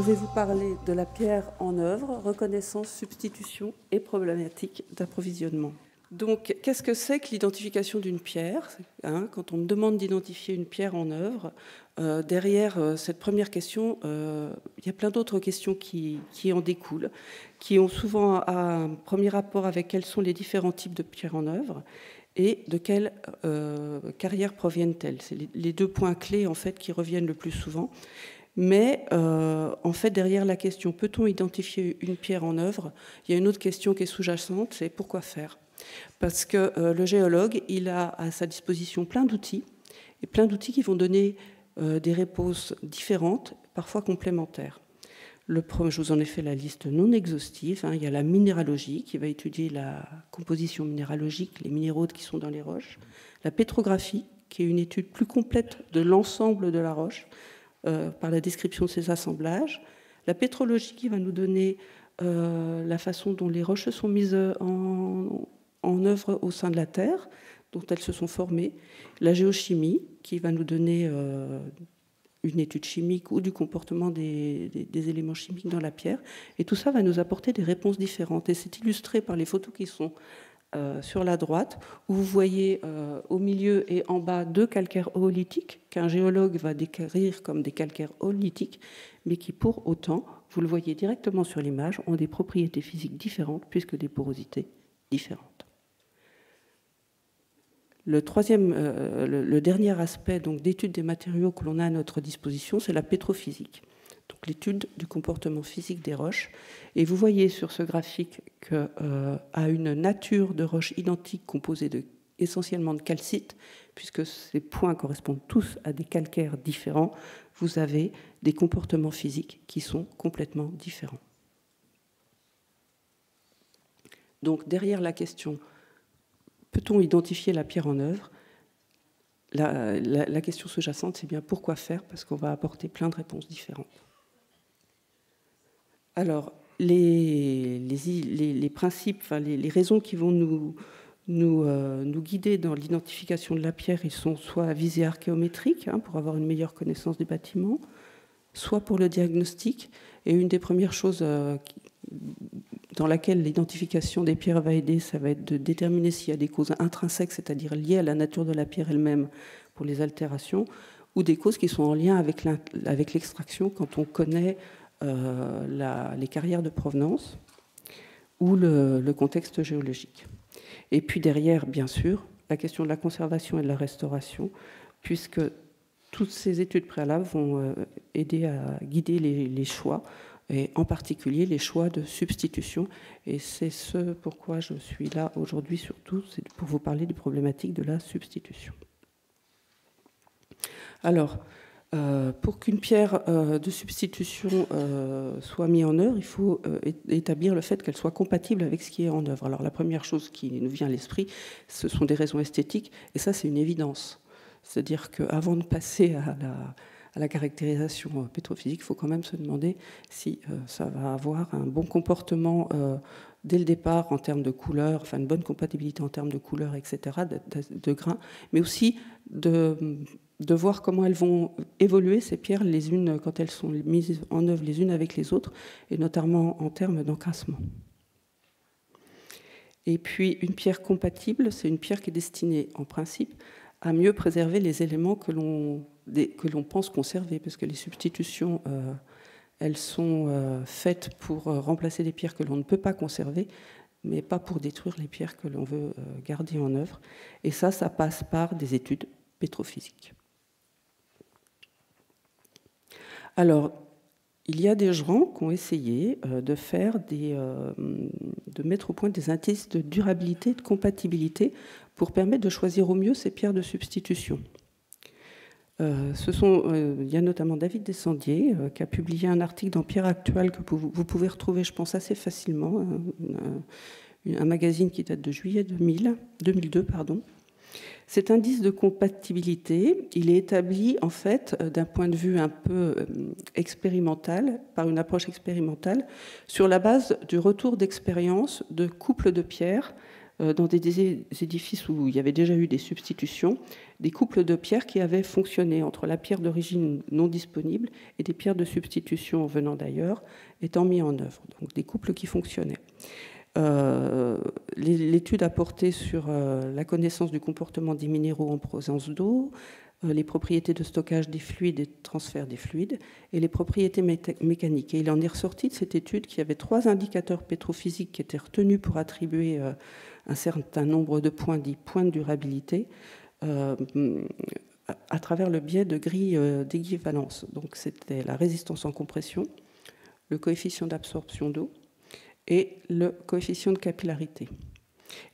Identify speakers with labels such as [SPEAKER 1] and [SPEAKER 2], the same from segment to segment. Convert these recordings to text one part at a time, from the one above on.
[SPEAKER 1] vais vous parler de la pierre en œuvre, reconnaissance, substitution et problématique d'approvisionnement. Donc, qu'est-ce que c'est que l'identification d'une pierre, hein? Quand on me demande d'identifier une pierre en œuvre, derrière cette première question, il y a plein d'autres questions qui en découlent, qui ont souvent un premier rapport avec quels sont les différents types de pierres en œuvre et de quelle carrière proviennent-elles. C'est les deux points clés en fait, qui reviennent le plus souvent. Mais en fait, derrière la question « peut-on identifier une pierre en œuvre ?», il y a une autre question qui est sous-jacente, c'est « pourquoi faire ?» Parce que le géologue, il a à sa disposition plein d'outils, et plein d'outils qui vont donner des réponses différentes, parfois complémentaires. Je vous en ai fait la liste non exhaustive. Hein. Il y a la minéralogie, qui va étudier la composition minéralogique, les minéraux qui sont dans les roches. La pétrographie, qui est une étude plus complète de l'ensemble de la roche, par la description de ces assemblages. La pétrologie qui va nous donner la façon dont les roches sont mises en œuvre au sein de la Terre, dont elles se sont formées. La géochimie qui va nous donner une étude chimique ou du comportement des éléments chimiques dans la pierre. Et tout ça va nous apporter des réponses différentes. Et c'est illustré par les photos qui sont sur la droite, où vous voyez au milieu et en bas deux calcaires oolithiques qu'un géologue va décrire comme des calcaires oolithiques, mais qui pour autant, vous le voyez directement sur l'image, ont des propriétés physiques différentes puisque des porosités différentes. Le dernier aspect d'étude des matériaux que l'on a à notre disposition, c'est la pétrophysique. Donc l'étude du comportement physique des roches. Et vous voyez sur ce graphique qu'à une nature de roche identique composée essentiellement de calcite, puisque ces points correspondent tous à des calcaires différents, vous avez des comportements physiques qui sont complètement différents. Donc derrière la question « peut-on identifier la pierre en œuvre ?», la question sous-jacente, c'est bien pourquoi faire, parce qu'on va apporter plein de réponses différentes. Alors, les principes, enfin, les raisons qui vont nous guider dans l'identification de la pierre, ils sont soit à visée archéométrique, hein, pour avoir une meilleure connaissance des bâtiments, soit pour le diagnostic. Et une des premières choses dans laquelle l'identification des pierres va aider, ça va être de déterminer s'il y a des causes intrinsèques, c'est-à-dire liées à la nature de la pierre elle-même pour les altérations, ou des causes qui sont en lien avec l'extraction quand on connaît les carrières de provenance ou le contexte géologique. Et puis derrière, bien sûr, la question de la conservation et de la restauration, puisque toutes ces études préalables vont aider à guider les choix, et en particulier les choix de substitution. Et c'est ce pourquoi je suis là aujourd'hui surtout, c'est pour vous parler des problématiques de la substitution. Alors, pour qu'une pierre de substitution soit mise en œuvre, il faut établir le fait qu'elle soit compatible avec ce qui est en œuvre. Alors la première chose qui nous vient à l'esprit, ce sont des raisons esthétiques, et ça c'est une évidence. C'est-à-dire qu'avant de passer à la caractérisation pétrophysique, il faut quand même se demander si ça va avoir un bon comportement dès le départ en termes de couleur, enfin une bonne compatibilité en termes de couleur, etc., de grains, mais aussi de voir comment elles vont évoluer, ces pierres, les unes quand elles sont mises en œuvre les unes avec les autres, et notamment en termes d'encrassement. Et puis, une pierre compatible, c'est une pierre qui est destinée, en principe, à mieux préserver les éléments que l'on pense conserver, parce que les substitutions, elles sont faites pour remplacer des pierres que l'on ne peut pas conserver, mais pas pour détruire les pierres que l'on veut garder en œuvre. Et ça passe par des études pétrophysiques. Alors, il y a des gens qui ont essayé de mettre au point des indices de durabilité et de compatibilité pour permettre de choisir au mieux ces pierres de substitution. Il y a notamment David Descendier qui a publié un article dans Pierre Actuelle que vous pouvez retrouver, je pense, assez facilement, un magazine qui date de juillet 2002, pardon. Cet indice de compatibilité, il est établi en fait d'un point de vue un peu expérimental, par une approche expérimentale, sur la base du retour d'expérience de couples de pierres dans des édifices où il y avait déjà eu des substitutions, des couples de pierres qui avaient fonctionné entre la pierre d'origine non disponible et des pierres de substitution venant d'ailleurs, étant mis en œuvre. Donc des couples qui fonctionnaient. L'étude a porté sur la connaissance du comportement des minéraux en présence d'eau, les propriétés de stockage des fluides et de transfert des fluides, et les propriétés mécaniques. Et il en est ressorti de cette étude qu'il y avait 3 indicateurs pétrophysiques qui étaient retenus pour attribuer un certain nombre de points, dits points de durabilité, à travers le biais de grilles d'équivalence. Donc c'était la résistance en compression, le coefficient d'absorption d'eau et le coefficient de capillarité.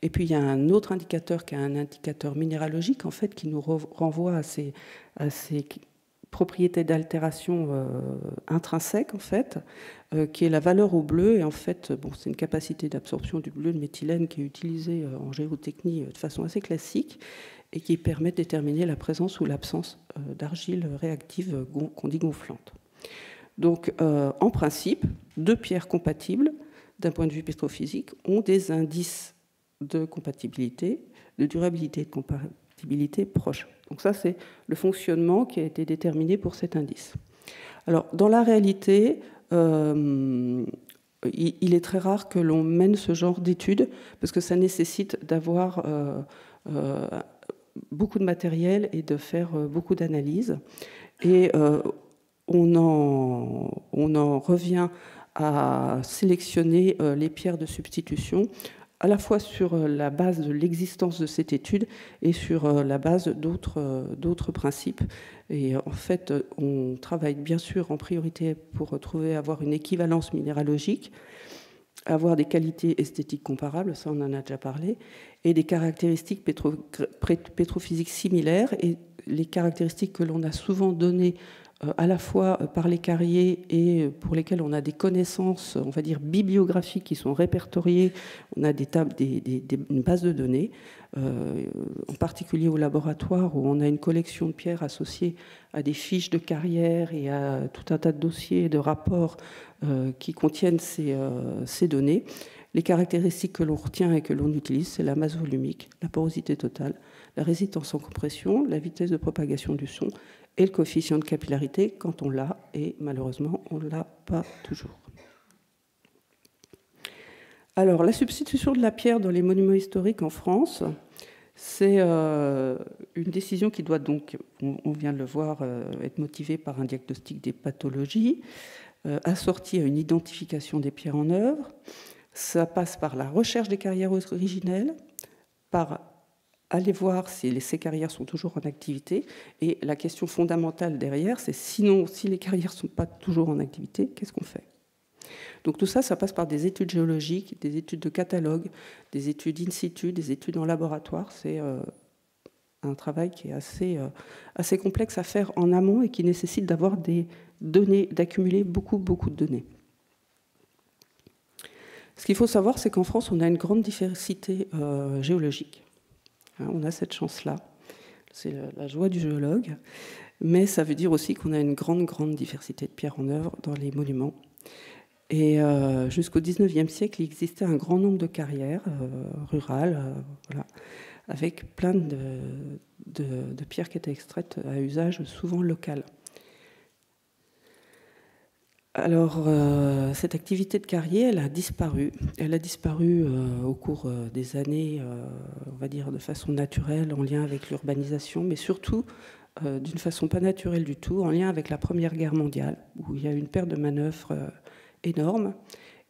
[SPEAKER 1] Et puis il y a un autre indicateur qui est un indicateur minéralogique en fait qui nous renvoie à ces propriétés d'altération intrinsèques en fait, qui est la valeur au bleu. Et en fait, bon, c'est une capacité d'absorption du bleu de méthylène qui est utilisée en géotechnie de façon assez classique et qui permet de déterminer la présence ou l'absence d'argile réactive qu'on dit gonflante. Donc, en principe, 2 pierres compatibles, d'un point de vue pétrophysique, ont des indices de compatibilité, de durabilité et de compatibilité proches. Donc ça, c'est le fonctionnement qui a été déterminé pour cet indice. Alors, dans la réalité, il est très rare que l'on mène ce genre d'études parce que ça nécessite d'avoir beaucoup de matériel et de faire beaucoup d'analyses. Et on en revient à sélectionner les pierres de substitution à la fois sur la base de l'existence de cette étude et sur la base d'autres principes. Et en fait, on travaille bien sûr en priorité pour avoir une équivalence minéralogique, avoir des qualités esthétiques comparables, ça on en a déjà parlé, et des caractéristiques pétrophysiques similaires. Et les caractéristiques que l'on a souvent données à la fois par les carriers et pour lesquels on a des connaissances, on va dire, bibliographiques qui sont répertoriées. On a une base de données, en particulier au laboratoire où on a une collection de pierres associées à des fiches de carrière et à tout un tas de dossiers, de rapports qui contiennent ces données. Les caractéristiques que l'on retient et que l'on utilise, c'est la masse volumique, la porosité totale, la résistance en compression, la vitesse de propagation du son et le coefficient de capillarité quand on l'a, et malheureusement, on ne l'a pas toujours. Alors, la substitution de la pierre dans les monuments historiques en France, c'est une décision qui doit donc, on vient de le voir, être motivée par un diagnostic des pathologies, assortie à une identification des pierres en œuvre. Ça passe par la recherche des carrières originelles, par aller voir si ces carrières sont toujours en activité. Et la question fondamentale derrière, c'est sinon, si les carrières ne sont pas toujours en activité, qu'est-ce qu'on fait? Donc tout ça, ça passe par des études géologiques, des études de catalogue, des études in situ, des études en laboratoire. C'est un travail qui est assez complexe à faire en amont et qui nécessite d'avoir des données, d'accumuler beaucoup de données. Ce qu'il faut savoir, c'est qu'en France, on a une grande diversité géologique. On a cette chance-là. C'est la joie du géologue. Mais ça veut dire aussi qu'on a une grande diversité de pierres en œuvre dans les monuments. Et jusqu'au XIXe siècle, il existait un grand nombre de carrières rurales, voilà, avec plein de pierres qui étaient extraites à usage souvent local. Alors, cette activité de carrier, elle a disparu. Elle a disparu au cours des années, on va dire de façon naturelle, en lien avec l'urbanisation, mais surtout d'une façon pas naturelle du tout, en lien avec la Première Guerre mondiale, où il y a eu une perte de manœuvre énorme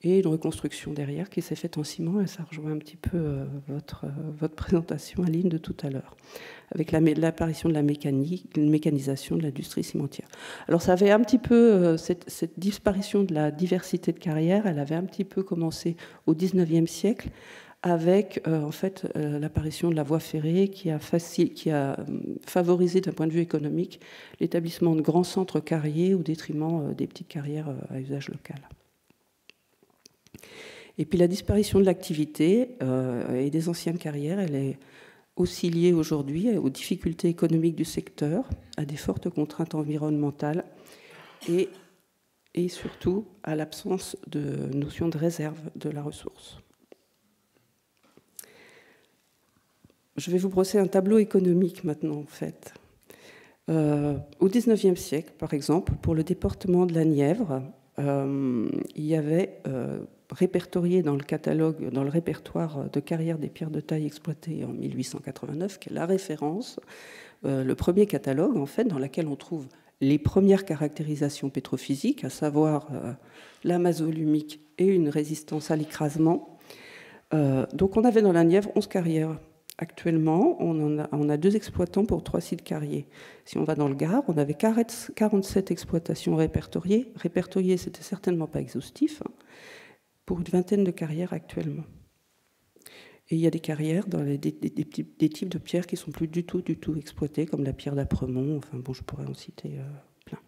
[SPEAKER 1] et une reconstruction derrière qui s'est faite en ciment. Et ça rejoint un petit peu votre présentation, Aline, de tout à l'heure, avec l'apparition de la mécanisation de l'industrie cimentière. Alors ça avait un petit peu, cette disparition de la diversité de carrières, elle avait un petit peu commencé au XIXe siècle avec en fait l'apparition de la voie ferrée qui a favorisé d'un point de vue économique l'établissement de grands centres carriers au détriment des petites carrières à usage local. Et puis la disparition de l'activité et des anciennes carrières, elle est aussi liée aujourd'hui aux difficultés économiques du secteur, à des fortes contraintes environnementales et surtout à l'absence de notion de réserve de la ressource. je vais vous brosser un tableau économique maintenant, en fait. Au XIXe siècle, par exemple, pour le département de la Nièvre, il y avait répertorié dans le catalogue, dans le répertoire de carrière des pierres de taille exploitées en 1889, qui est la référence, le premier catalogue, en fait, dans lequel on trouve les premières caractérisations pétrophysiques, à savoir la masse volumique et une résistance à l'écrasement. Donc on avait dans la Nièvre 11 carrières. Actuellement, on a 2 exploitants pour 3 sites carriers. Si on va dans le Gard, on avait 47 exploitations répertoriées. Répertoriées, c'était certainement pas exhaustif, hein, pour une vingtaine de carrières actuellement. Et il y a des carrières dans des types de pierres qui sont plus du tout exploitées, comme la pierre d'Apremont. Enfin bon, je pourrais en citer plein.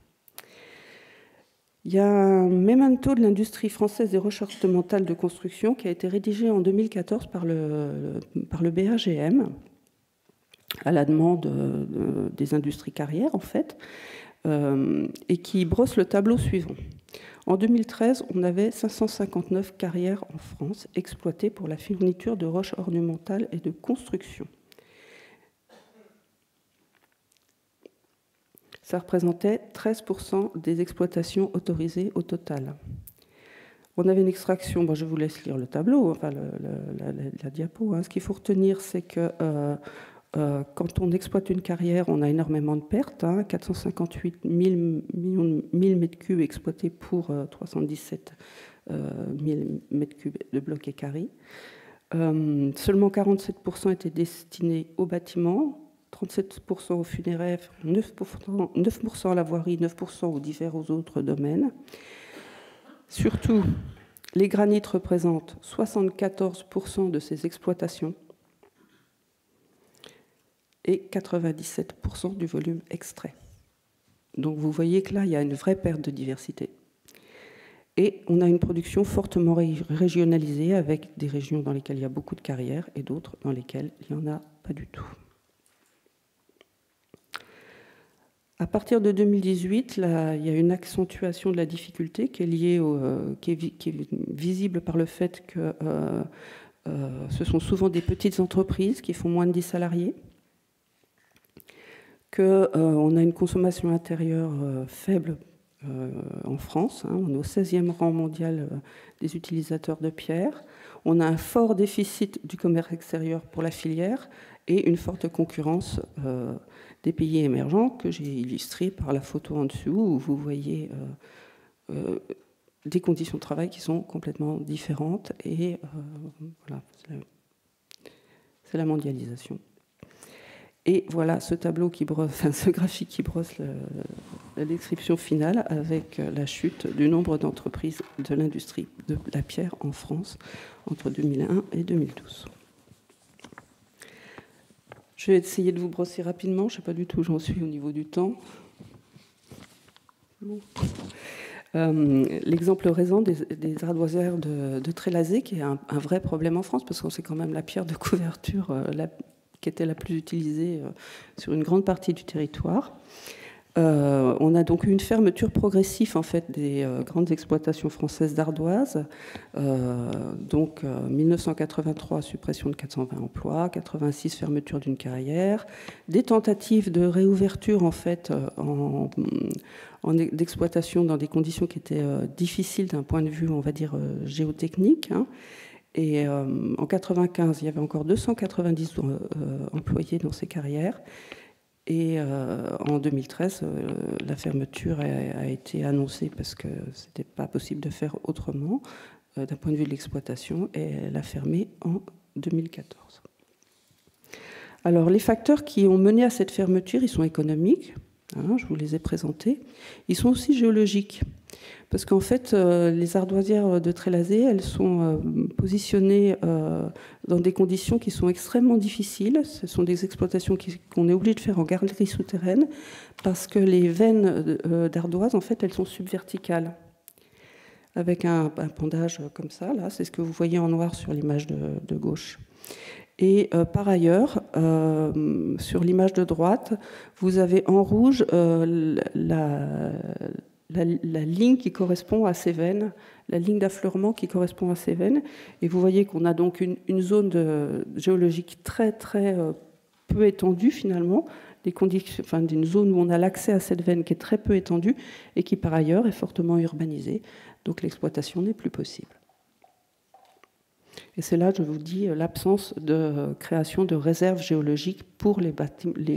[SPEAKER 1] Il y a un memento de l'industrie française des roches ornementales de construction qui a été rédigé en 2014 par le BAGM, à la demande des industries carrières, en fait, et qui brosse le tableau suivant. En 2013, on avait 559 carrières en France exploitées pour la fourniture de roches ornementales et de construction. Ça représentait 13% des exploitations autorisées au total. On avait une extraction, bon, je vous laisse lire le tableau, enfin la diapo. Hein. Ce qu'il faut retenir, c'est que quand on exploite une carrière, on a énormément de pertes, hein, 458 000 mètres cubes exploités pour 317 000 mètres cubes de blocs et carrés. Seulement 47% étaient destinés au bâtiment, 37% aux funéraires, 9% à la voirie, 9% aux divers autres domaines. Surtout, les granites représentent 74% de ces exploitations et 97% du volume extrait. Donc vous voyez que là, il y a une vraie perte de diversité. Et on a une production fortement régionalisée avec des régions dans lesquelles il y a beaucoup de carrières et d'autres dans lesquelles il n'y en a pas du tout. À partir de 2018, là, il y a une accentuation de la difficulté qui est liée qui est visible par le fait que ce sont souvent des petites entreprises qui font moins de 10 salariés, qu'on a une consommation intérieure faible en France. Hein, on est au 16e rang mondial des utilisateurs de pierres. On a un fort déficit du commerce extérieur pour la filière et une forte concurrence des pays émergents que j'ai illustré par la photo en dessous, où vous voyez des conditions de travail qui sont complètement différentes. Et voilà, c'est la mondialisation. Et voilà ce tableau qui brosse, enfin, ce graphique qui brosse la description finale avec la chute du nombre d'entreprises de l'industrie de la pierre en France entre 2001 et 2012. Je vais essayer de vous brosser rapidement, je ne sais pas du tout où j'en suis au niveau du temps. Bon. L'exemple récent des ardoisières de Trélazé, qui est un vrai problème en France, parce que c'est quand même la pierre de couverture qui était la plus utilisée sur une grande partie du territoire. On a donc eu une fermeture progressive en fait des grandes exploitations françaises d'ardoise. Donc 1983, suppression de 420 emplois, 86 fermeture d'une carrière, des tentatives de réouverture en fait d'exploitation dans des conditions qui étaient difficiles d'un point de vue, on va dire, géotechnique. Hein. Et en 95, il y avait encore 290 employés dans ces carrières. Et en 2013, la fermeture a été annoncée parce que ce n'était pas possible de faire autrement d'un point de vue de l'exploitation, et elle a fermé en 2014. Alors, les facteurs qui ont mené à cette fermeture, ils sont économiques, hein, je vous les ai présentés. Ils sont aussi géologiques, parce qu'en fait, les ardoisières de Trélazé, elles sont positionnées dans des conditions qui sont extrêmement difficiles. Ce sont des exploitations qu'on est obligé de faire en galerie souterraine, parce que les veines d'ardoise, en fait, elles sont subverticales, avec un pendage comme ça. Là, c'est ce que vous voyez en noir sur l'image de gauche. Et par ailleurs, sur l'image de droite, vous avez en rouge la ligne qui correspond à ces veines, la ligne d'affleurement qui correspond à ces veines. Et vous voyez qu'on a donc une zone géologique très peu étendue finalement, d'une zone où on a l'accès à cette veine qui est très peu étendue et qui par ailleurs est fortement urbanisée. Donc l'exploitation n'est plus possible. Et c'est là, je vous dis, l'absence de création de réserves géologiques pour les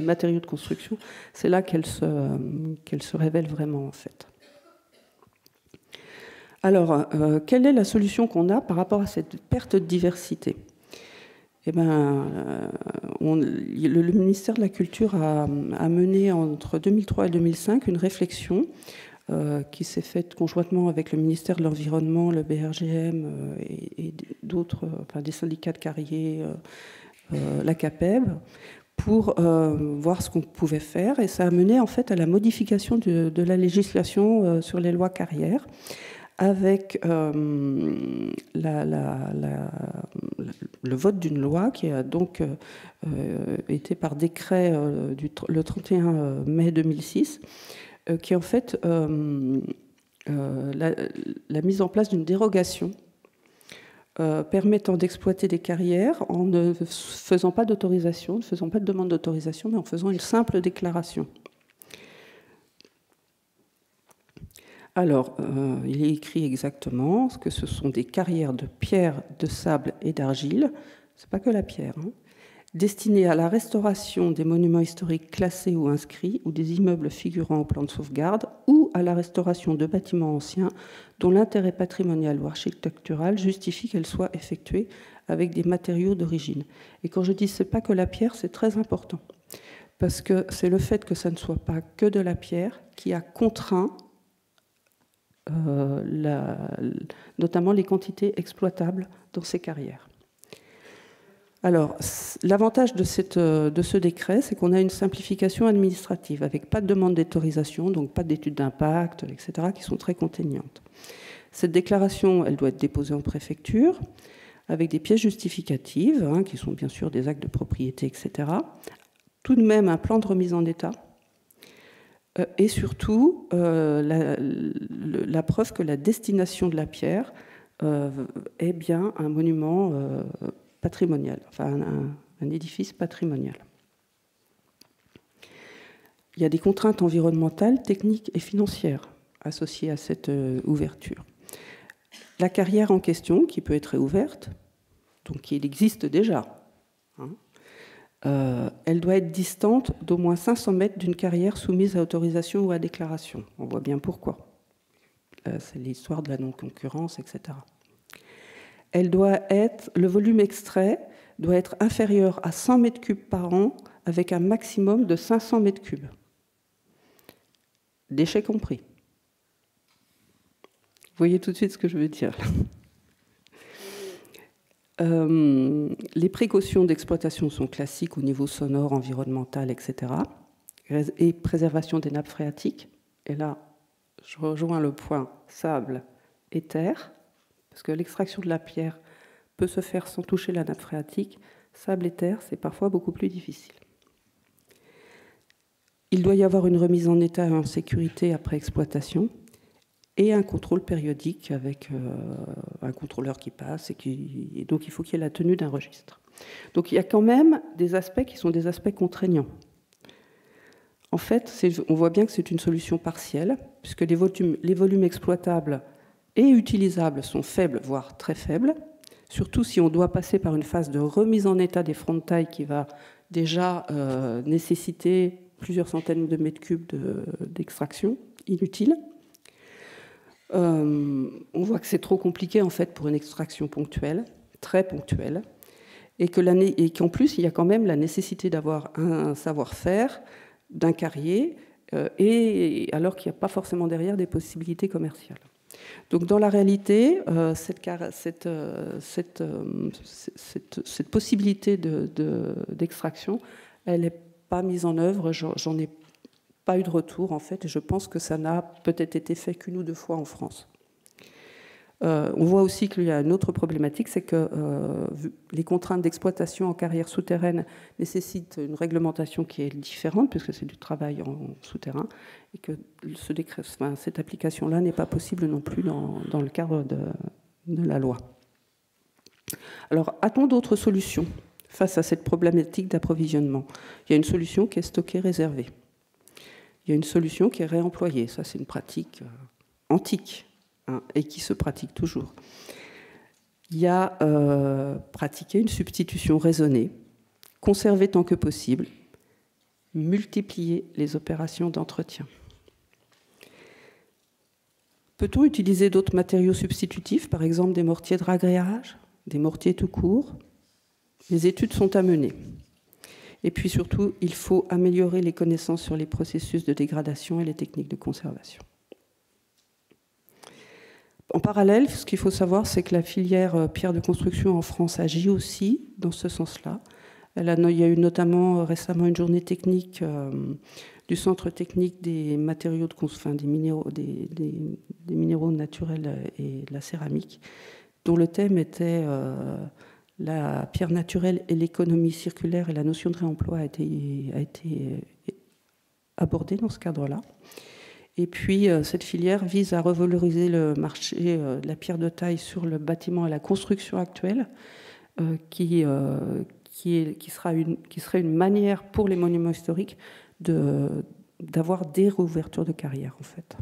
[SPEAKER 1] matériaux de construction. C'est là qu'elle se révèle vraiment, en fait. Alors, quelle est la solution qu'on a par rapport à cette perte de diversité ? Eh bien, le ministère de la Culture a mené entre 2003 et 2005 une réflexion qui s'est faite conjointement avec le ministère de l'Environnement, le BRGM et d'autres, des syndicats de carriers, la CAPEB, pour voir ce qu'on pouvait faire. Et ça a mené en fait à la modification de la législation sur les lois carrières, avec le vote d'une loi qui a donc été par décret le 31 mai 2006, qui est en fait la mise en place d'une dérogation permettant d'exploiter des carrières en ne faisant pas d'autorisation, ne faisant pas de demande d'autorisation, mais en faisant une simple déclaration. Alors, il est écrit exactement que ce sont des carrières de pierre, de sable et d'argile, c'est pas que la pierre, hein, destinées à la restauration des monuments historiques classés ou inscrits ou des immeubles figurant au plan de sauvegarde ou à la restauration de bâtiments anciens dont l'intérêt patrimonial ou architectural justifie qu'elles soient effectuées avec des matériaux d'origine. Et quand je dis c'est pas que la pierre, c'est très important parce que c'est le fait que ça ne soit pas que de la pierre qui a contraint notamment les quantités exploitables dans ces carrières. Alors, l'avantage de ce décret, c'est qu'on a une simplification administrative, avec pas de demande d'autorisation, donc pas d'études d'impact, etc., qui sont très contraignantes. Cette déclaration, elle doit être déposée en préfecture, avec des pièces justificatives, hein, qui sont bien sûr des actes de propriété, etc. Tout de même, un plan de remise en état, et surtout la preuve que la destination de la pierre est bien un monument patrimonial, enfin un édifice patrimonial. Il y a des contraintes environnementales, techniques et financières associées à cette ouverture. La carrière en question, qui peut être réouverte, donc il existe déjà, hein, elle doit être distante d'au moins 500 mètres d'une carrière soumise à autorisation ou à déclaration. On voit bien pourquoi. C'est l'histoire de la non-concurrence, etc. Le volume extrait doit être inférieur à 100 mètres cubes par an avec un maximum de 500 mètres cubes. Déchets compris. Vous voyez tout de suite ce que je veux dire. Les précautions d'exploitation sont classiques au niveau sonore, environnemental, etc. Et préservation des nappes phréatiques. Et là, je rejoins le point sable et terre, parce que l'extraction de la pierre peut se faire sans toucher la nappe phréatique. Sable et terre, c'est parfois beaucoup plus difficile. Il doit y avoir une remise en état et en sécurité après exploitation, et un contrôle périodique avec un contrôleur qui passe, et donc il faut qu'il y ait la tenue d'un registre. Donc il y a quand même des aspects qui sont des aspects contraignants. En fait, on voit bien que c'est une solution partielle, puisque les volumes exploitables et utilisables sont faibles, voire très faibles, surtout si on doit passer par une phase de remise en état des frontailles qui va déjà nécessiter plusieurs centaines de mètres cubes d'extraction inutile. On voit que c'est trop compliqué en fait pour une extraction ponctuelle, très ponctuelle, et qu'en plus il y a quand même la nécessité d'avoir un savoir-faire d'un carrier, et alors qu'il n'y a pas forcément derrière des possibilités commerciales. Donc dans la réalité, cette possibilité d'extraction, elle n'est pas mise en œuvre. J'en ai pas eu de retour en fait, et je pense que ça n'a peut-être été fait qu'une ou deux fois en France. On voit aussi qu'il y a une autre problématique, c'est que les contraintes d'exploitation en carrière souterraine nécessitent une réglementation qui est différente, puisque c'est du travail en souterrain, et que cette application-là n'est pas possible non plus dans le cadre de la loi. Alors, a-t-on d'autres solutions face à cette problématique d'approvisionnement? Il y a une solution qui est stocker, réserver. Il y a une solution qui est réemployer. Ça, c'est une pratique antique, hein, et qui se pratique toujours. Il y a pratiquer une substitution raisonnée, conserver tant que possible, multiplier les opérations d'entretien. Peut-on utiliser d'autres matériaux substitutifs, par exemple des mortiers de ragréage, des mortiers tout court? Les études sont à mener. Et puis surtout, il faut améliorer les connaissances sur les processus de dégradation et les techniques de conservation. En parallèle, ce qu'il faut savoir, c'est que la filière pierre de construction en France agit aussi dans ce sens-là. Il y a eu notamment récemment une journée technique du Centre technique des matériaux des minéraux naturels et de la céramique, dont le thème était la pierre naturelle et l'économie circulaire, et la notion de réemploi a été abordée dans ce cadre-là. Et puis, cette filière vise à revaloriser le marché de la pierre de taille sur le bâtiment et la construction actuelle, qui serait une manière pour les monuments historiques d'avoir des réouvertures de carrière, en fait.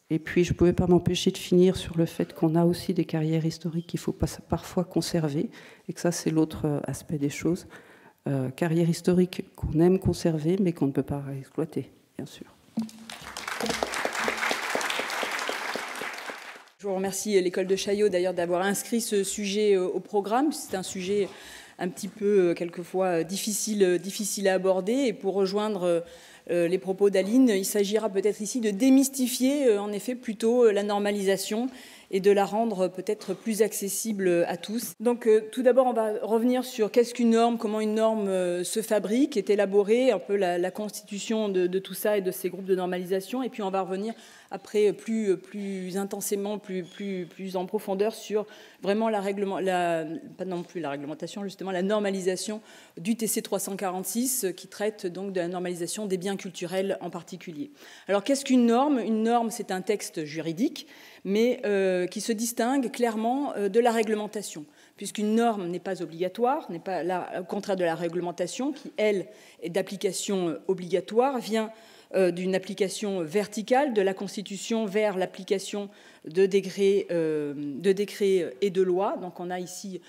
[SPEAKER 1] Et puis, je ne pouvais pas m'empêcher de finir sur le fait qu'on a aussi des carrières historiques qu'il faut parfois conserver, et que ça, c'est l'autre aspect des choses. Carrière historique qu'on aime conserver, mais qu'on ne peut pas exploiter, bien sûr.
[SPEAKER 2] Je vous remercie l'école de Chaillot d'ailleurs d'avoir inscrit ce sujet au programme. C'est un sujet un petit peu, quelquefois, difficile à aborder. Et pour rejoindre les propos d'Aline, il s'agira peut-être ici de démystifier, en effet, plutôt la normalisation et de la rendre peut-être plus accessible à tous. Donc tout d'abord, on va revenir sur qu'est-ce qu'une norme, comment une norme se fabrique, est élaborée, un peu la constitution de tout ça et de ces groupes de normalisation. Et puis on va revenir après plus intensément, plus en profondeur sur vraiment pas non plus la réglementation, justement la normalisation du TC 346 qui traite donc de la normalisation des biens culturels en particulier. Alors qu'est-ce qu'une norme? Une norme, c'est un texte juridique, mais qui se distingue clairement de la réglementation, puisqu'une norme n'est pas obligatoire, n'est pas au contraire de la réglementation, qui, elle, est d'application obligatoire, vient d'une application verticale de la Constitution vers l'application de décrets et de lois. Donc on a ici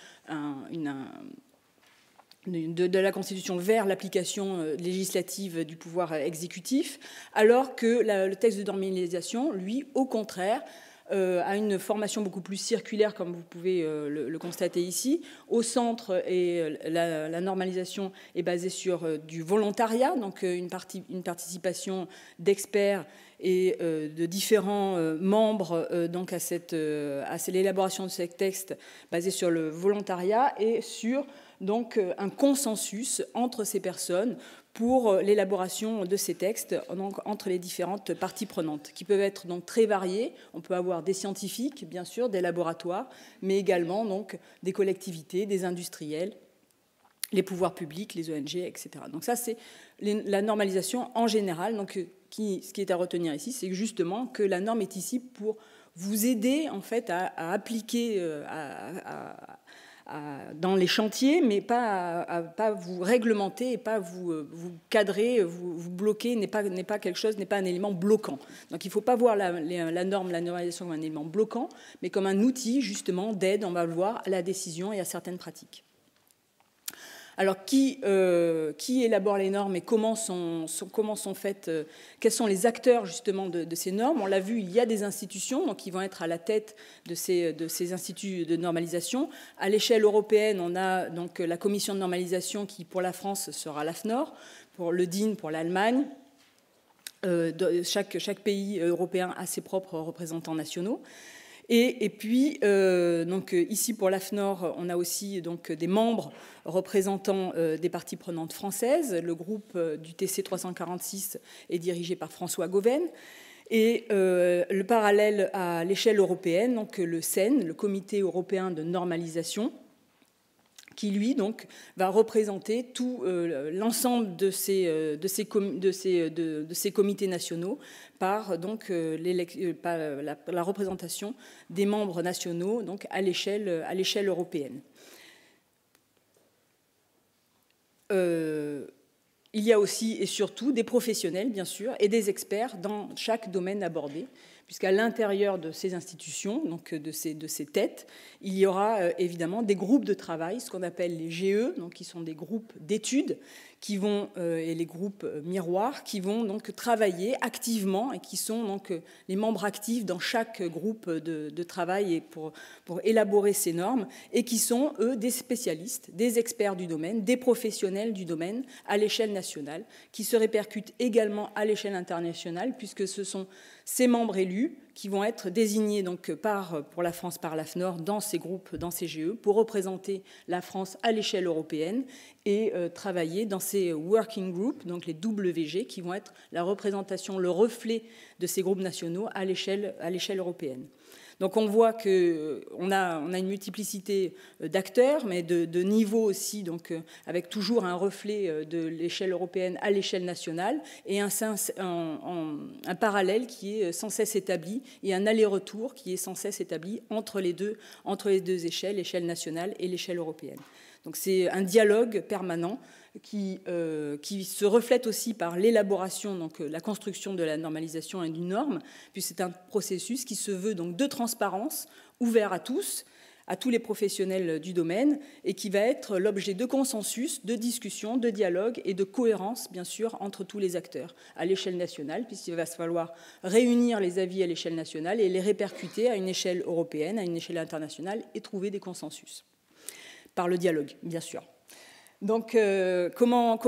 [SPEAKER 2] de la Constitution vers l'application législative du pouvoir exécutif, alors que le texte de normalisation, lui, au contraire, a une formation beaucoup plus circulaire, comme vous pouvez le constater ici. Au centre, la normalisation est basée sur du volontariat, donc une participation d'experts et de différents membres donc à l'élaboration de ces textes basés sur le volontariat et sur donc un consensus entre ces personnes pour l'élaboration de ces textes donc, entre les différentes parties prenantes, qui peuvent être donc très variées. On peut avoir des scientifiques, bien sûr, des laboratoires, mais également donc, des collectivités, des industriels, les pouvoirs publics, les ONG, etc. Donc ça, c'est la normalisation en général. Donc, ce qui est à retenir ici, c'est justement que la norme est ici pour vous aider en fait, à appliquer, dans les chantiers, mais pas à vous réglementer et pas vous cadrer, vous bloquer, n'est pas quelque chose, n'est pas un élément bloquant. Donc il ne faut pas voir la norme, la normalisation comme un élément bloquant, mais comme un outil justement d'aide, on va le voir, à la décision et à certaines pratiques. Alors, qui élabore les normes et comment sont faites, quels sont les acteurs justement de ces normes? On l'a vu, il y a des institutions donc, qui vont être à la tête de ces instituts de normalisation. À l'échelle européenne, on a donc la commission de normalisation qui, pour la France, sera l'AFNOR, pour le DIN, pour l'Allemagne. Chaque pays européen a ses propres représentants nationaux. Et puis, donc, ici pour l'AFNOR, on a aussi donc, des membres représentants des parties prenantes françaises. Le groupe du TC 346 est dirigé par François Goven. Et le parallèle à l'échelle européenne, donc le CEN, le Comité européen de normalisation, qui lui donc va représenter tout l'ensemble de ces comités nationaux par donc la représentation des membres nationaux donc à l'échelle européenne. Il y a aussi et surtout des professionnels, bien sûr, et des experts dans chaque domaine abordé, puisqu'à l'intérieur de ces institutions, donc de ces têtes, il y aura évidemment des groupes de travail, ce qu'on appelle les GE, donc qui sont des groupes d'études, et les groupes miroirs, qui vont donc travailler activement et qui sont donc les membres actifs dans chaque groupe de travail et pour élaborer ces normes, et qui sont, eux, des spécialistes, des experts du domaine, des professionnels du domaine à l'échelle nationale, qui se répercutent également à l'échelle internationale, puisque ce sont ces membres élus qui vont être désignés donc pour la France par l'AFNOR dans ces groupes, dans ces GE, pour représenter la France à l'échelle européenne et travailler dans ces working groups, donc les WG, qui vont être la représentation, le reflet de ces groupes nationaux à l'échelle européenne. Donc on voit qu'on a une multiplicité d'acteurs, mais de niveaux aussi, donc avec toujours un reflet de l'échelle européenne à l'échelle nationale, et un parallèle qui est sans cesse établi, et un aller-retour qui est sans cesse établi entre les deux échelles, l'échelle nationale et l'échelle européenne. Donc c'est un dialogue permanent qui se reflète aussi par l'élaboration, donc la construction de la normalisation et d'une norme, puis c'est un processus qui se veut donc de transparence, ouvert à tous les professionnels du domaine, et qui va être l'objet de consensus, de discussion, de dialogue et de cohérence, bien sûr, entre tous les acteurs à l'échelle nationale, puisqu'il va falloir réunir les avis à l'échelle nationale et les répercuter à une échelle européenne, à une échelle internationale, et trouver des consensus, par le dialogue, bien sûr. Donc, comment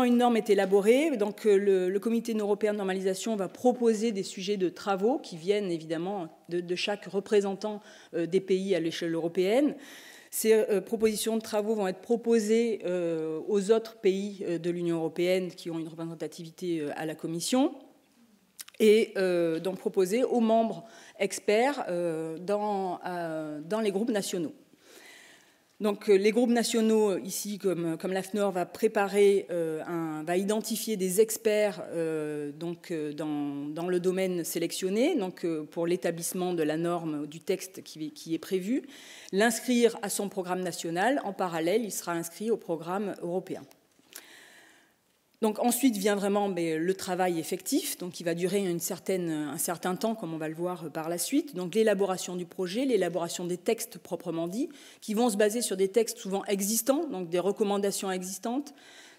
[SPEAKER 2] une norme est élaborée? Donc, le Comité européen de normalisation va proposer des sujets de travaux qui viennent évidemment de chaque représentant des pays à l'échelle européenne. Ces propositions de travaux vont être proposées aux autres pays de l'Union européenne qui ont une représentativité à la Commission, et donc proposées aux membres experts dans les groupes nationaux. Donc les groupes nationaux, ici, comme l'AFNOR, va identifier des experts dans le domaine sélectionné, donc pour l'établissement de la norme du texte qui est prévu, l'inscrire à son programme national. En parallèle, il sera inscrit au programme européen. Donc ensuite vient vraiment le travail effectif, donc qui va durer un certain temps, comme on va le voir par la suite. Donc l'élaboration du projet, l'élaboration des textes proprement dits, qui vont se baser sur des textes souvent existants, donc des recommandations existantes,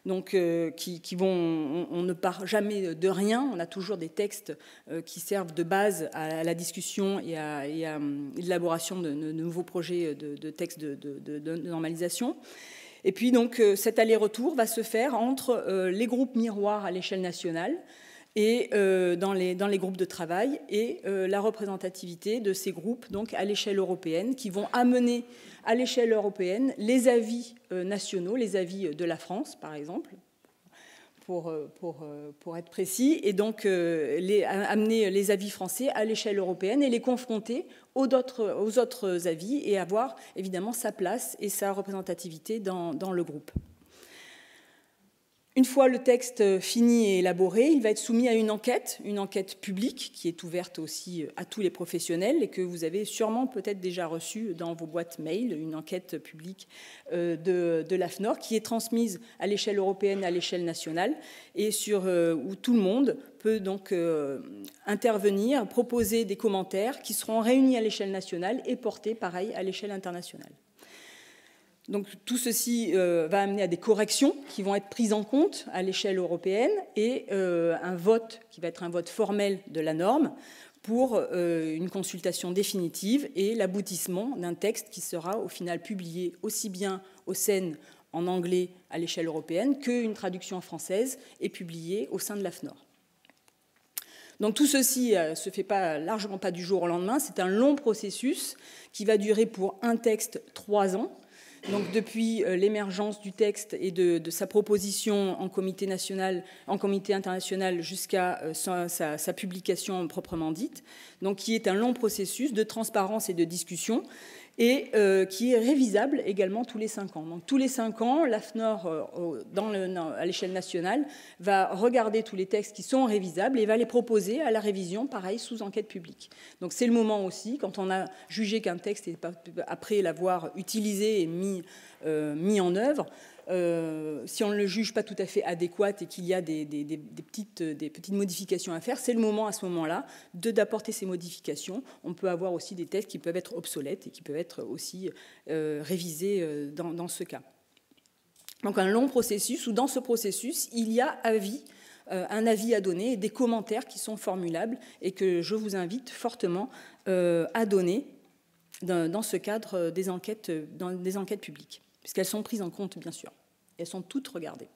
[SPEAKER 2] donc on ne part jamais de rien. On a toujours des textes qui servent de base à la discussion et à l'élaboration de nouveaux projets de textes de normalisation. Et puis donc cet aller-retour va se faire entre les groupes miroirs à l'échelle nationale et dans les groupes de travail, et la représentativité de ces groupes donc à l'échelle européenne, qui vont amener à l'échelle européenne les avis nationaux, les avis de la France par exemple, pour être précis, et donc amener les avis français à l'échelle européenne et les confronter aux autres avis, et avoir évidemment sa place et sa représentativité dans le groupe. Une fois le texte fini et élaboré, il va être soumis à une enquête publique qui est ouverte aussi à tous les professionnels et que vous avez sûrement peut-être déjà reçue dans vos boîtes mail, une enquête publique de l'AFNOR qui est transmise à l'échelle européenne, à l'échelle nationale, et où tout le monde peut donc intervenir, proposer des commentaires qui seront réunis à l'échelle nationale et portés, pareil, à l'échelle internationale. Donc tout ceci va amener à des corrections qui vont être prises en compte à l'échelle européenne, et un vote qui va être un vote formel de la norme pour une consultation définitive et l'aboutissement d'un texte qui sera au final publié aussi bien au CEN en anglais à l'échelle européenne qu'une traduction française est publiée au sein de l'AFNOR. Donc tout ceci ne se fait largement pas du jour au lendemain, c'est un long processus qui va durer pour un texte 3 ans. Donc depuis l'émergence du texte et de sa proposition en comité international jusqu'à sa publication proprement dite, donc qui est un long processus de transparence et de discussion, et qui est révisable également tous les 5 ans. Donc tous les 5 ans, l'AFNOR, à l'échelle nationale, va regarder tous les textes qui sont révisables et va les proposer à la révision, pareil, sous enquête publique. Donc c'est le moment aussi, quand on a jugé qu'un texte, après l'avoir utilisé et mis en œuvre, si on ne le juge pas tout à fait adéquat et qu'il y a des petites modifications à faire, c'est le moment à ce moment-là d'apporter ces modifications. On peut avoir aussi des textes qui peuvent être obsolètes et qui peuvent être aussi révisés dans ce cas. Donc un long processus où dans ce processus, il y a un avis à donner et des commentaires qui sont formulables et que je vous invite fortement à donner dans ce cadre des enquêtes publiques, puisqu'elles sont prises en compte, bien sûr. Elles sont toutes regardées.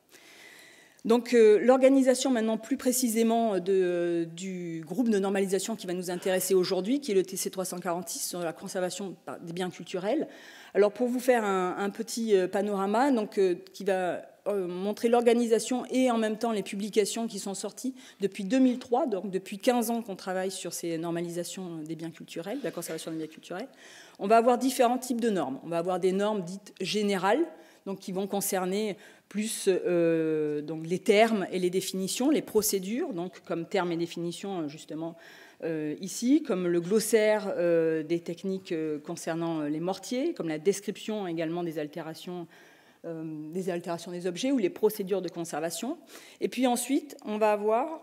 [SPEAKER 2] Donc, l'organisation, maintenant, plus précisément, du groupe de normalisation qui va nous intéresser aujourd'hui, qui est le TC 346 sur la conservation des biens culturels. Alors, pour vous faire un petit panorama, donc, qui va montrer l'organisation et en même temps les publications qui sont sorties depuis 2003, donc depuis 15 ans qu'on travaille sur ces normalisations des biens culturels, de la conservation des biens culturels. On va avoir différents types de normes. On va avoir des normes dites générales, donc qui vont concerner plus donc les termes et les définitions, les procédures, donc comme termes et définitions justement ici, comme le glossaire des techniques concernant les mortiers, comme la description également des altérations des objets ou les procédures de conservation. Et puis ensuite, on va avoir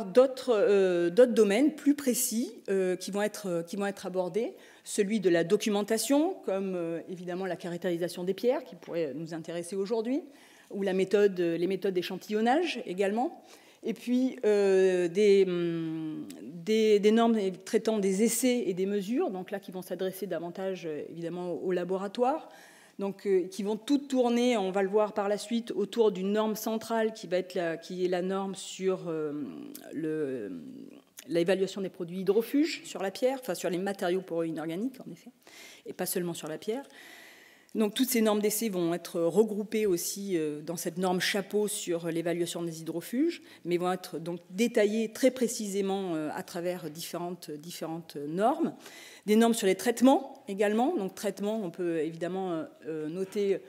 [SPEAKER 2] d'autres domaines plus précis qui vont être abordés. Celui de la documentation, comme évidemment la caractérisation des pierres, qui pourrait nous intéresser aujourd'hui, ou les méthodes d'échantillonnage également. Et puis des normes traitant des essais et des mesures, donc là qui vont s'adresser davantage évidemment aux laboratoires, donc qui vont toutes tourner, on va le voir par la suite, autour d'une norme centrale qui est la norme sur l'évaluation des produits hydrofuges sur la pierre, enfin sur les matériaux poreux inorganiques en effet, et pas seulement sur la pierre. Donc toutes ces normes d'essai vont être regroupées aussi dans cette norme chapeau sur l'évaluation des hydrofuges, mais vont être donc détaillées très précisément à travers différentes normes. Des normes sur les traitements également. Donc traitement, on peut évidemment noter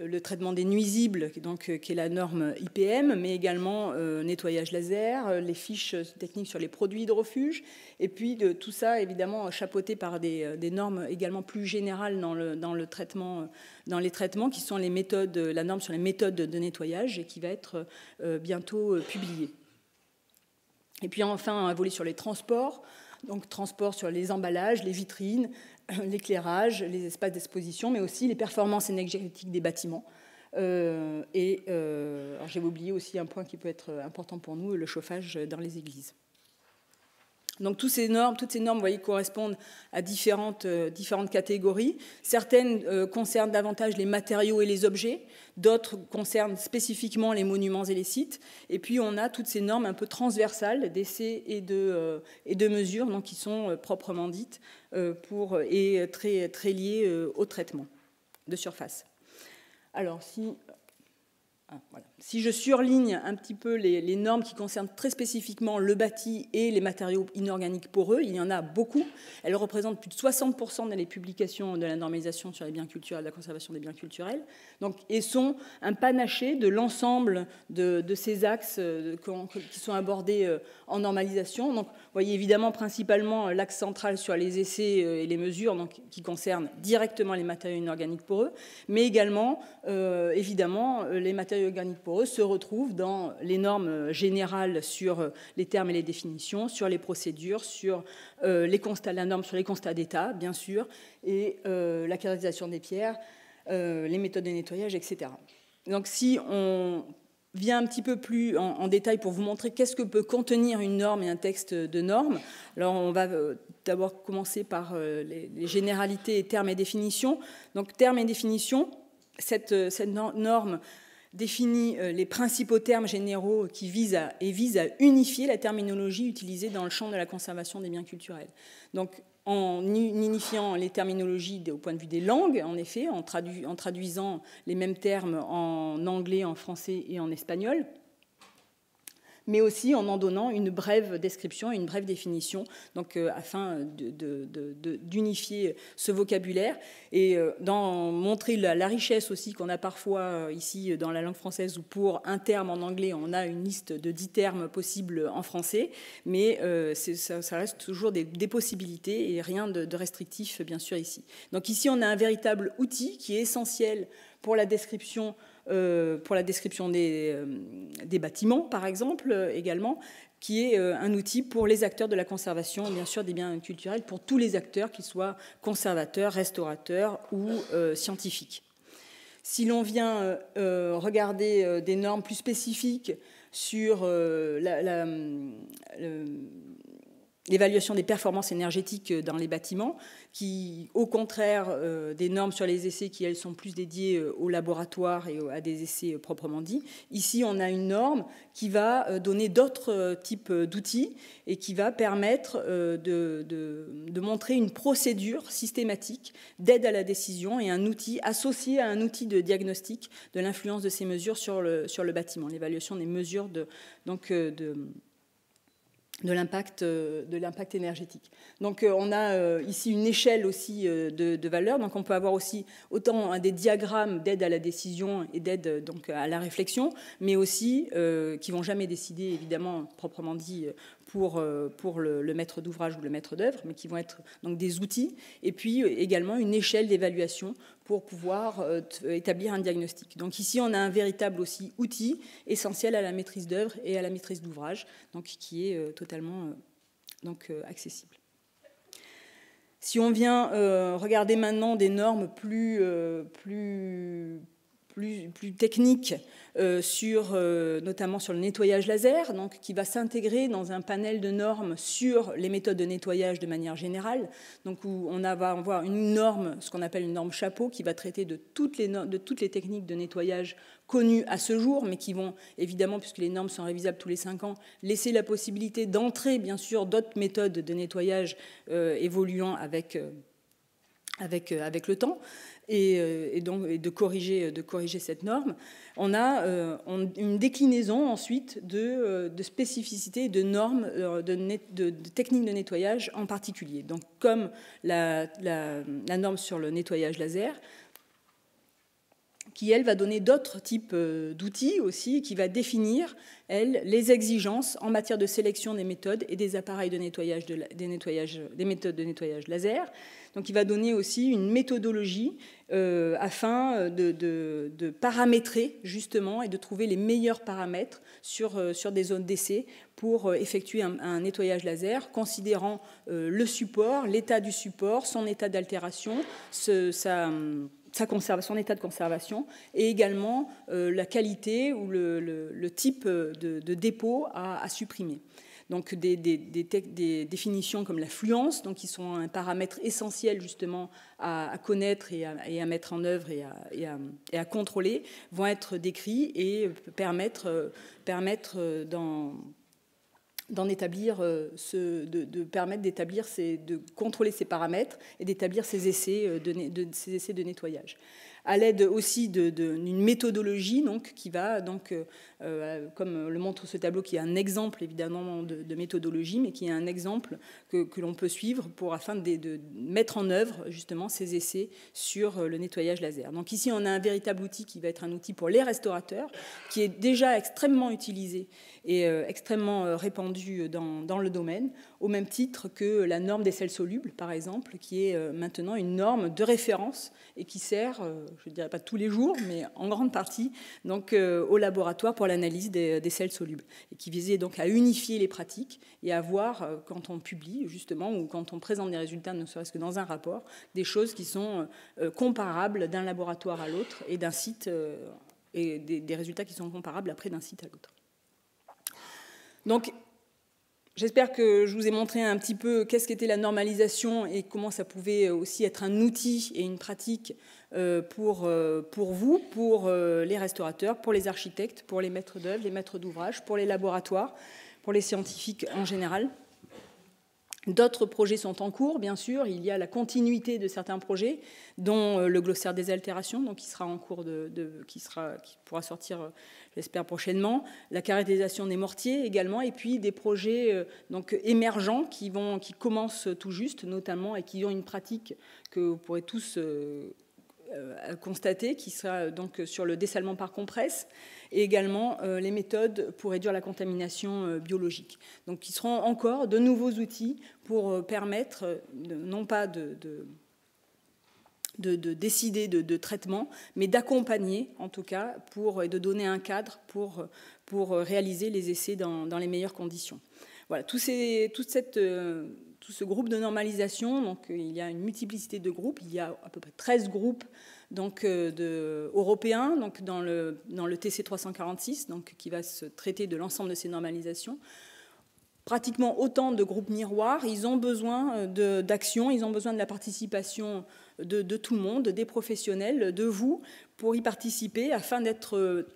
[SPEAKER 2] le traitement des nuisibles, donc, qui est la norme IPM, mais également nettoyage laser, les fiches techniques sur les produits hydrofuges, et puis de tout ça, évidemment, chapeauté par des normes également plus générales dans les traitements, qui sont les méthodes, la norme sur les méthodes de nettoyage, et qui va être bientôt publiée. Et puis enfin, un volet sur les transports, donc transport sur les emballages, les vitrines, l'éclairage, les espaces d'exposition, mais aussi les performances énergétiques des bâtiments. Alors j'ai oublié aussi un point qui peut être important pour nous, le chauffage dans les églises. Donc toutes ces normes, vous voyez, correspondent à différentes catégories. Certaines concernent davantage les matériaux et les objets, d'autres concernent spécifiquement les monuments et les sites. Et puis on a toutes ces normes un peu transversales d'essais et de mesures, donc qui sont proprement dites et très liées au traitement de surface. Alors si je surligne un petit peu les normes qui concernent très spécifiquement le bâti et les matériaux inorganiques poreux, il y en a beaucoup. Elles représentent plus de 60% des publications de la normalisation sur les biens culturels, de la conservation des biens culturels, donc, et sont un panaché de l'ensemble de ces axes qui sont abordés en normalisation. Donc, vous voyez évidemment principalement l'axe central sur les essais et les mesures, donc, qui concernent directement les matériaux inorganiques poreux, mais également, évidemment, les matériaux organiques poreux se retrouvent dans les normes générales sur les termes et les définitions, sur les procédures, sur la norme sur les constats d'état, bien sûr, et la caractérisation des pierres, les méthodes de nettoyage, etc. Donc si on vient un petit peu plus en détail pour vous montrer qu'est-ce que peut contenir une norme et un texte de norme, alors on va d'abord commencer par les généralités, termes et définitions. Donc termes et définitions, cette norme définit les principaux termes généraux qui visent à unifier la terminologie utilisée dans le champ de la conservation des biens culturels. Donc, en unifiant les terminologies au point de vue des langues, en effet, en traduisant les mêmes termes en anglais, en français et en espagnol, mais aussi en donnant une brève description, une brève définition, donc, afin d'unifier ce vocabulaire et d'en montrer la richesse aussi qu'on a parfois ici dans la langue française, où pour un terme en anglais, on a une liste de 10 termes possibles en français, mais ça reste toujours des possibilités et rien de restrictif, bien sûr, ici. Donc ici, on a un véritable outil qui est essentiel pour la description des bâtiments, par exemple, également, qui est un outil pour les acteurs de la conservation, bien sûr, des biens culturels, pour tous les acteurs, qu'ils soient conservateurs, restaurateurs ou scientifiques. Si l'on vient regarder des normes plus spécifiques sur l'évaluation des performances énergétiques dans les bâtiments, qui, au contraire des normes sur les essais qui, elles, sont plus dédiées au laboratoire et à des essais proprement dits. Ici, on a une norme qui va donner d'autres types d'outils et qui va permettre de montrer une procédure systématique d'aide à la décision et un outil associé à un outil de diagnostic de l'influence de ces mesures sur le bâtiment, l'évaluation des mesures de l'impact énergétique. Donc on a ici une échelle aussi de valeurs. Donc on peut avoir aussi autant des diagrammes d'aide à la décision et d'aide donc à la réflexion, mais aussi qui vont jamais décider évidemment proprement dit pour le maître d'ouvrage ou le maître d'œuvre, mais qui vont être donc des outils. Et puis également une échelle d'évaluation pour pouvoir établir un diagnostic. Donc ici, on a un véritable aussi outil essentiel à la maîtrise d'œuvre et à la maîtrise d'ouvrage, donc qui est totalement accessible. Si on vient regarder maintenant des normes plus techniques notamment sur le nettoyage laser, donc, qui va s'intégrer dans un panel de normes sur les méthodes de nettoyage de manière générale, donc où on va avoir une norme, ce qu'on appelle une norme chapeau, qui va traiter de toutes les techniques de nettoyage connues à ce jour, mais qui vont évidemment, puisque les normes sont révisables tous les 5 ans, laisser la possibilité d'entrer bien sûr d'autres méthodes de nettoyage évoluant avec le temps. Et de corriger cette norme. On a une déclinaison ensuite de spécificités, de normes, de techniques de nettoyage en particulier. Donc, comme la norme sur le nettoyage laser, qui, elle, va donner d'autres types d'outils aussi, qui va définir, elle, les exigences en matière de sélection des méthodes et des appareils de nettoyage, des méthodes de nettoyage laser. Donc, il va donner aussi une méthodologie afin de paramétrer, justement, et de trouver les meilleurs paramètres sur des zones d'essai pour effectuer un nettoyage laser, considérant le support, l'état du support, son état d'altération, son état de conservation et également la qualité ou le type de dépôt à supprimer. Donc des définitions comme la fluence, donc qui sont un paramètre essentiel justement à connaître et à mettre en œuvre et à contrôler, vont être décrits et permettre de contrôler ces paramètres et d'établir ces essais de nettoyage. À l'aide aussi d'une méthodologie donc, qui va, donc, comme le montre ce tableau, qui est un exemple évidemment de méthodologie, mais qui est un exemple que l'on peut suivre afin de mettre en œuvre justement ces essais sur le nettoyage laser. Donc ici, on a un véritable outil qui va être un outil pour les restaurateurs, qui est déjà extrêmement utilisé et extrêmement répandu dans le domaine, au même titre que la norme des sels solubles, par exemple, qui est maintenant une norme de référence et qui sert, je ne dirais pas tous les jours, mais en grande partie, donc, au laboratoire pour l'analyse des sels solubles, et qui visait donc à unifier les pratiques et à voir, quand on publie, justement, ou quand on présente des résultats, ne serait-ce que dans un rapport, des choses qui sont comparables d'un laboratoire à l'autre et d'un site, et des résultats qui sont comparables après d'un site à l'autre. Donc, j'espère que je vous ai montré un petit peu qu'est-ce qu'était la normalisation et comment ça pouvait aussi être un outil et une pratique pour vous, pour les restaurateurs, pour les architectes, pour les maîtres d'œuvre, les maîtres d'ouvrage, pour les laboratoires, pour les scientifiques en général. D'autres projets sont en cours, bien sûr. Il y a la continuité de certains projets, dont le glossaire des altérations, donc qui sera en cours qui pourra sortir, j'espère, prochainement. La caractérisation des mortiers également, et puis des projets donc émergents qui commencent tout juste, notamment, et qui ont une pratique que vous pourrez tous constater, qui sera donc sur le dessalement par compresse, et également les méthodes pour réduire la contamination biologique. Donc, qui seront encore de nouveaux outils pour permettre, non pas de décider de traitement, mais d'accompagner, en tout cas, et de donner un cadre pour réaliser les essais dans les meilleures conditions. Voilà, tout ce groupe de normalisation, donc il y a une multiplicité de groupes, il y a à peu près 13 groupes donc, européens donc, dans le TC 346, donc, qui va se traiter de l'ensemble de ces normalisations. Pratiquement autant de groupes miroirs, ils ont besoin d'action, ils ont besoin de la participation de tout le monde, des professionnels, de vous, pour y participer, afin d'être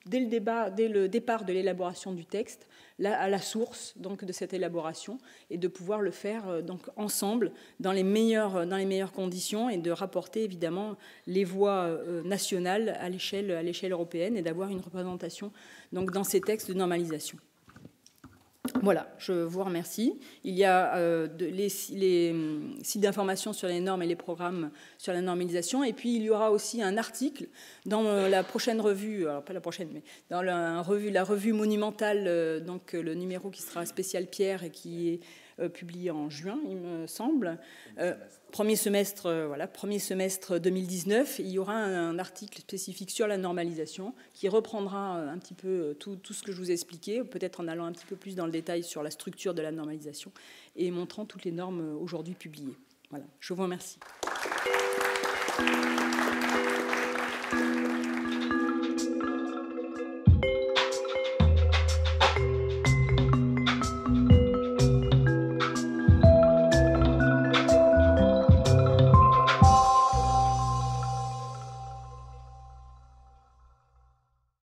[SPEAKER 2] dès le départ de l'élaboration du texte, à la source donc, de cette élaboration, et de pouvoir le faire donc, ensemble dans les meilleures conditions, et de rapporter évidemment les voix nationales à l'échelle européenne, et d'avoir une représentation donc, dans ces textes de normalisation. Voilà, je vous remercie. Il y a les sites d'information sur les normes et les programmes sur la normalisation. Et puis, il y aura aussi un article dans la prochaine revue, alors pas la prochaine, mais dans la revue monumentale, donc le numéro qui sera spécial Pierre et qui est publié en juin, il me semble. Premier semestre 2019, il y aura un article spécifique sur la normalisation qui reprendra un petit peu tout ce que je vous ai expliqué, peut-être en allant un petit peu plus dans le détail sur la structure de la normalisation et montrant toutes les normes aujourd'hui publiées. Voilà, je vous remercie.